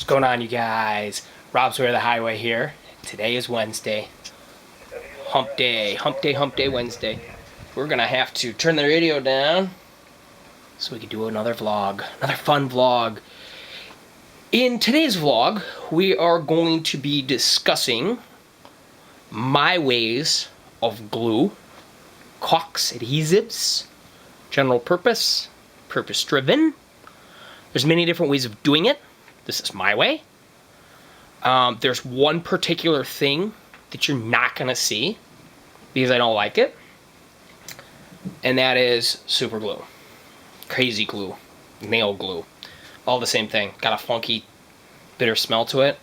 What's going on, you guys? Rob's Way of the Highway here. Today is Wednesday. Hump day, Wednesday. We're gonna have to turn the radio down so we can do another vlog, another fun vlog. In today's vlog, we are going to be discussing my ways of glue, caulks, adhesives, general purpose, purpose-driven. There's many different ways of doing it. This is my way. There's one particular thing that you're not going to see because I don't like it, and that is super glue, crazy glue, nail glue, all the same thing. Got a funky, bitter smell to it.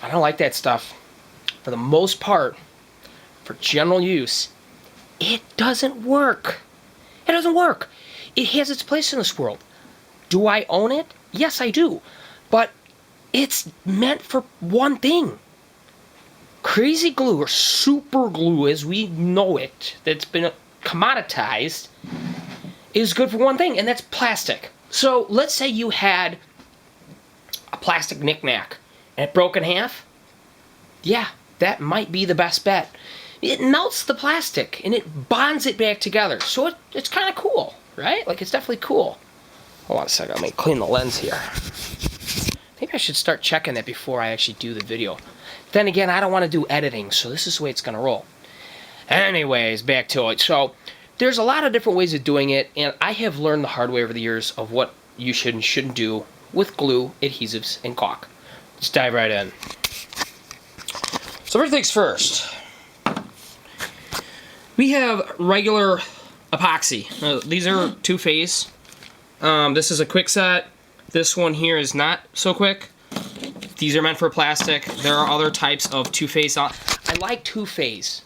I don't like that stuff. For the most part, for general use, it doesn't work. It doesn't work. It has its place in this world. Do I own it? Yes, I do. But it's meant for one thing. Crazy glue, or super glue as we know it, that's been commoditized, is good for one thing, and that's plastic. So let's say you had a plastic knick-knack and it broke in half. Yeah, that might be the best bet. It melts the plastic and it bonds it back together. So it's kind of cool, right? Like, it's definitely cool. Hold on a second, let me clean the lens here. Maybe I should start checking that before I actually do the video. Then again, I don't want to do editing, so this is the way it's going to roll. Anyways, back to it. So, there's a lot of different ways of doing it, and I have learned the hard way over the years of what you should and shouldn't do with glue, adhesives, and caulk. Let's dive right in. So first things first. We have regular epoxy. These are two-phase. This is a quick set. This one here is not so quick. These are meant for plastic. There are other types of two-phase. I like two-phase.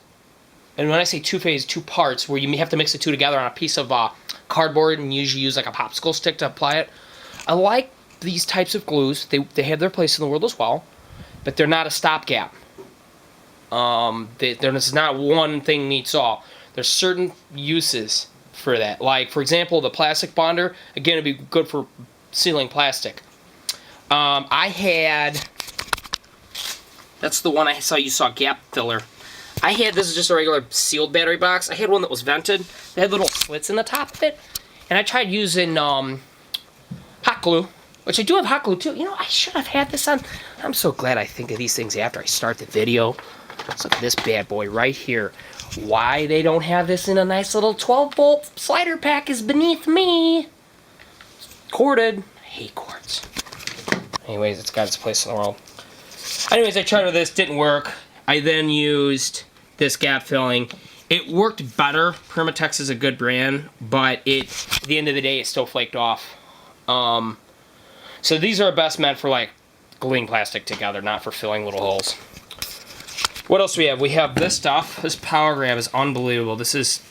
And when I say two-phase, two parts, where you may have to mix the two together on a piece of cardboard and usually use like a popsicle stick to apply it. I like these types of glues. They have their place in the world as well, but they're not a stopgap. This is not one thing meets all. There's certain uses for that. Like, for example, the plastic bonder, again, it'd be good for sealing plastic. That's the one I saw, you saw gap filler. This is just a regular sealed battery box. I had one that was vented. They had little slits in the top of it. And I tried using hot glue, which I do have hot glue too. You know, I should have had this on. I'm so glad I think of these things after I start the video. Let's look at this bad boy right here. Why they don't have this in a nice little 12-volt slider pack is beneath me. Corded. I hate cords. Anyways, it's got its place in the world. Anyways, I tried with this, didn't work. I then used this gap filling. It worked better. Permatex is a good brand, but at the end of the day, it still flaked off. So these are best meant for like gluing plastic together, not for filling little holes. What else do we have? We have this stuff. This Power Grab is unbelievable. This is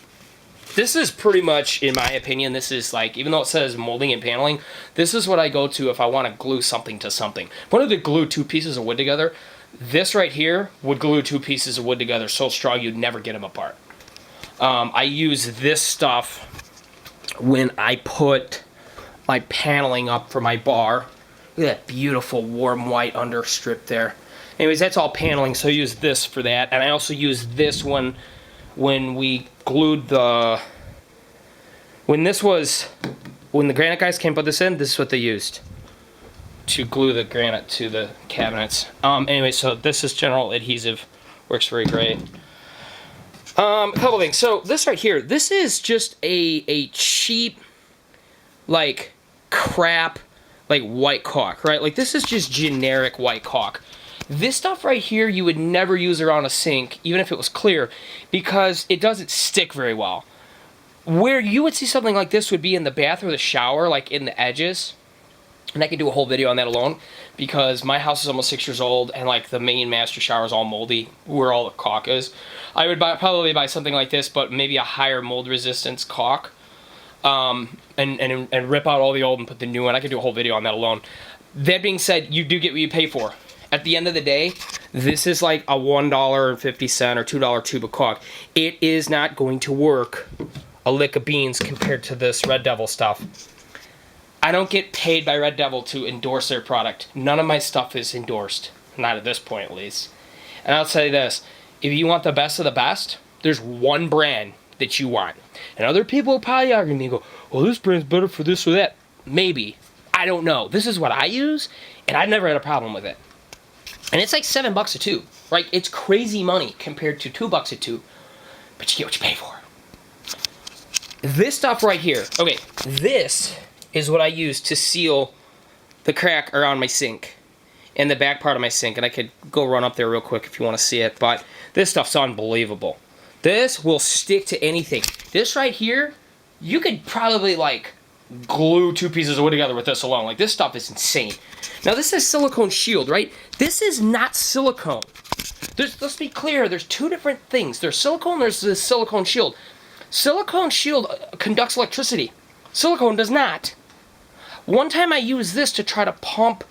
pretty much, in my opinion, this is like, even though it says molding and paneling, this is what I go to if I want to glue something to something. If I wanted to glue two pieces of wood together, this right here would glue two pieces of wood together so strong you'd never get them apart. I use this stuff when I put my paneling up for my bar. Look at that beautiful warm white understrip there. Anyways, that's all paneling, so I use this for that. And I also use this when we glued the... When the granite guys came put this in, this is what they used to glue the granite to the cabinets. Anyway, so this is general adhesive. Works very great. A couple things. So this right here, this is just a cheap, like, crap, like, white caulk, right? Like, this is just generic white caulk. This stuff right here you would never use around a sink, even if it was clear, because it doesn't stick very well. Where you would see something like this would be in the bath or the shower, like in the edges. And I could do a whole video on that alone, because my house is almost 6 years old, and like the main master shower is all moldy, where all the caulk is. I would probably buy something like this, but maybe a higher mold resistance caulk, and rip out all the old and put the new one. I could do a whole video on that alone. That being said, you do get what you pay for. At the end of the day, this is like a $1.50 or $2 tube of caulk. It is not going to work a lick of beans compared to this Red Devil stuff. I don't get paid by Red Devil to endorse their product. None of my stuff is endorsed. Not at this point, at least. And I'll tell you this. If you want the best of the best, there's one brand that you want. And other people will probably argue with me and go, well, this brand's better for this or that. Maybe. I don't know. This is what I use, and I've never had a problem with it. And it's like $7 a tube, right? It's crazy money compared to $2 a tube. But you get what you pay for. This stuff right here. Okay, this is what I use to seal the crack around my sink and the back part of my sink. And I could go run up there real quick if you want to see it. But this stuff's unbelievable. This will stick to anything. This right here, you could probably like glue 2 pieces of wood together with this alone. Like, this stuff is insane. Now, this is silicone shield, right? This is not silicone. Let's be clear. There's 2 different things. There's silicone, there's the silicone shield. Silicone shield conducts electricity. Silicone does not. One time I used this to try to pump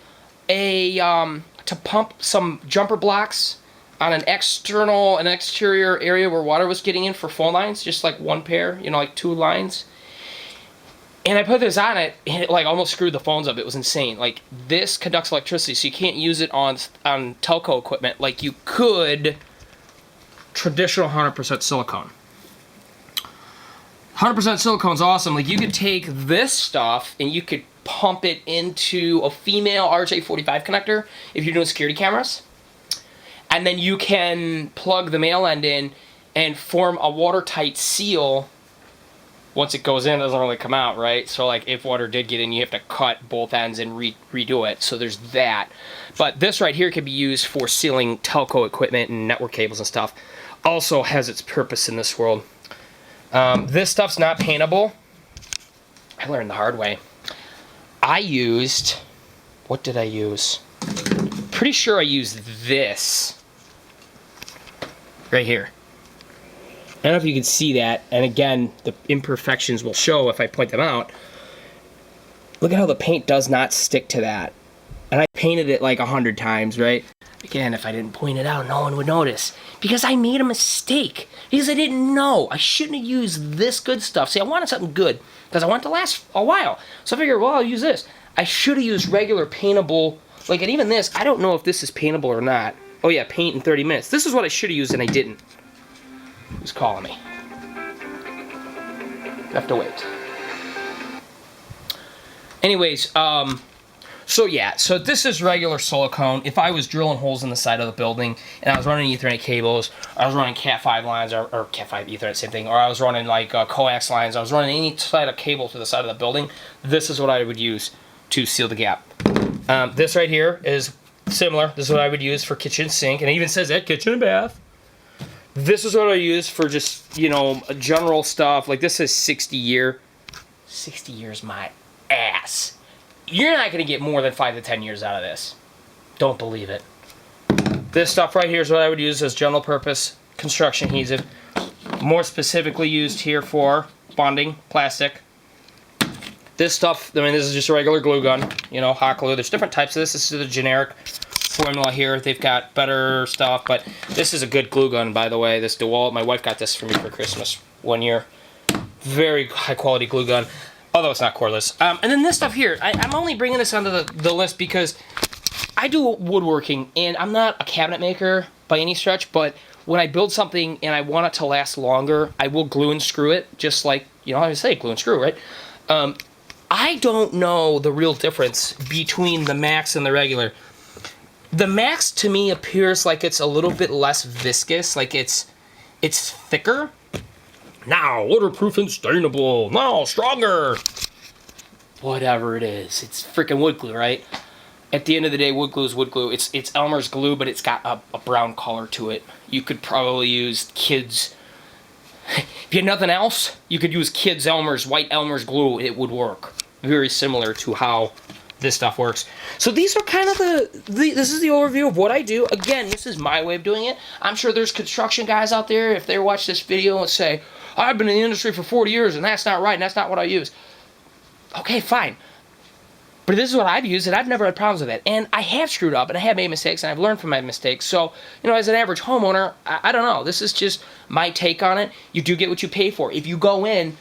some jumper blocks on an exterior area where water was getting in for phone lines, just like one pair, you know, like 2 lines. And I put this on it, and it like almost screwed the phones up. It was insane. Like, this conducts electricity, so you can't use it on telco equipment like you could traditional 100% silicone. 100% silicone's awesome. Like, you could take this stuff and you could pump it into a female RJ45 connector if you're doing security cameras. And then you can plug the male end in and form a watertight seal. Once it goes in, it doesn't really come out, right? So, like, if water did get in, you have to cut both ends and redo it. So there's that. But this right here can be used for sealing telco equipment and network cables and stuff. Also has its purpose in this world. This stuff's not paintable. I learned the hard way. I used... What did I use? Pretty sure I used this. Right here. I don't know if you can see that, and again, the imperfections will show if I point them out. Look at how the paint does not stick to that. And I painted it like 100 times, right? Again, if I didn't point it out, no one would notice. Because I made a mistake. Because I didn't know. I shouldn't have used this good stuff. See, I wanted something good, because I want it to last a while. So I figured, well, I'll use this. I should have used regular paintable, like, and even this, I don't know if this is paintable or not. Oh yeah, paint in 30 minutes. This is what I should have used, and I didn't. Who's calling me? I have to wait. Anyways, so yeah, so this is regular silicone. If I was drilling holes in the side of the building and I was running Ethernet cables, I was running Cat5 lines, or Cat5 Ethernet, same thing, or I was running like coax lines, I was running any side of cable to the side of the building, this is what I would use to seal the gap. This right here is similar. This is what I would use for kitchen sink, and it even says that kitchen and bath. This is what I use for just, you know, general stuff. Like, this is 60 year. 60 years my ass. You're not going to get more than 5 to 10 years out of this. Don't believe it. This stuff right here is what I would use as general purpose construction adhesive. More specifically used here for bonding plastic. This stuff, I mean, this is just a regular glue gun. You know, hot glue. There's different types of this. This is the generic formula here. They've got better stuff, but this is a good glue gun, by the way. This DeWalt, my wife got this for me for Christmas one year. Very high quality glue gun, although it's not cordless. And then this stuff here, I'm only bringing this onto the list because I do woodworking, and I'm not a cabinet maker by any stretch, but when I build something and I want it to last longer, I will glue and screw it, just like, you know, I would say glue and screw, right? I don't know the real difference between the Max and the regular. The Max, to me, appears like it's a little bit less viscous, like it's thicker. Now, waterproof and stainable. Now, stronger. Whatever it is. It's freaking wood glue, right? At the end of the day, wood glue is wood glue. It's Elmer's glue, but it's got a brown color to it. You could probably use Kids... If you had nothing else, you could use Kids white Elmer's glue. It would work. Very similar to how this stuff works. So these are kind of this is the overview of what I do. Again, this is my way of doing it. I'm sure there's construction guys out there, if they watch this video and say, I've been in the industry for 40 years and that's not right and that's not what I use. Okay, fine. But this is what I've used, and I've never had problems with it. And I have screwed up, and I have made mistakes, and I've learned from my mistakes. So, you know, as an average homeowner, I don't know. This is just my take on it. You do get what you pay for. If you go in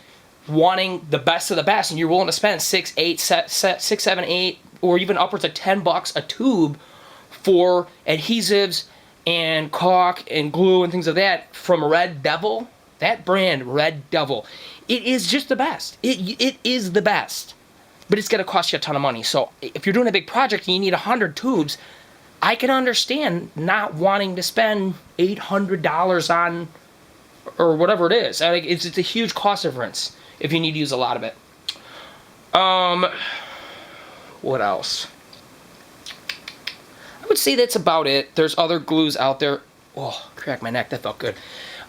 wanting the best of the best, and you're willing to spend 6, 7, 8, or even upwards of $10 a tube for adhesives and caulk and glue and things like that from Red Devil, that brand, Red Devil, it is just the best. It is the best. But it's going to cost you a ton of money. So if you're doing a big project and you need 100 tubes, I can understand not wanting to spend $800 on, or whatever it is. It's a huge cost difference if you need to use a lot of it. What else? I would say that's about it. There's other glues out there. Oh, crack my neck. That felt good.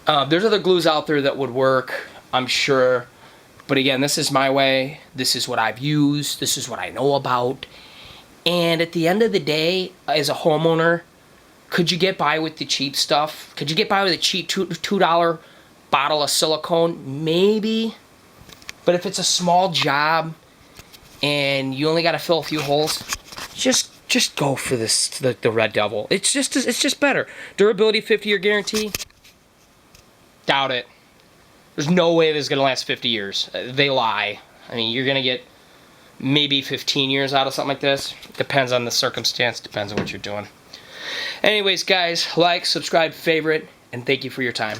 There's other glues out there that would work, I'm sure. But again, this is my way. This is what I've used. This is what I know about. And at the end of the day, as a homeowner, could you get by with the cheap stuff? Could you get by with a cheap $2 bottle of silicone? Maybe. But if it's a small job and you only got to fill a few holes, just go for this, the Red Devil. It's just better. Durability, 50-year guarantee. Doubt it. There's no way this is going to last 50 years. They lie. I mean, you're going to get maybe 15 years out of something like this. Depends on the circumstance. Depends on what you're doing. Anyways, guys, like, subscribe, favorite, and thank you for your time.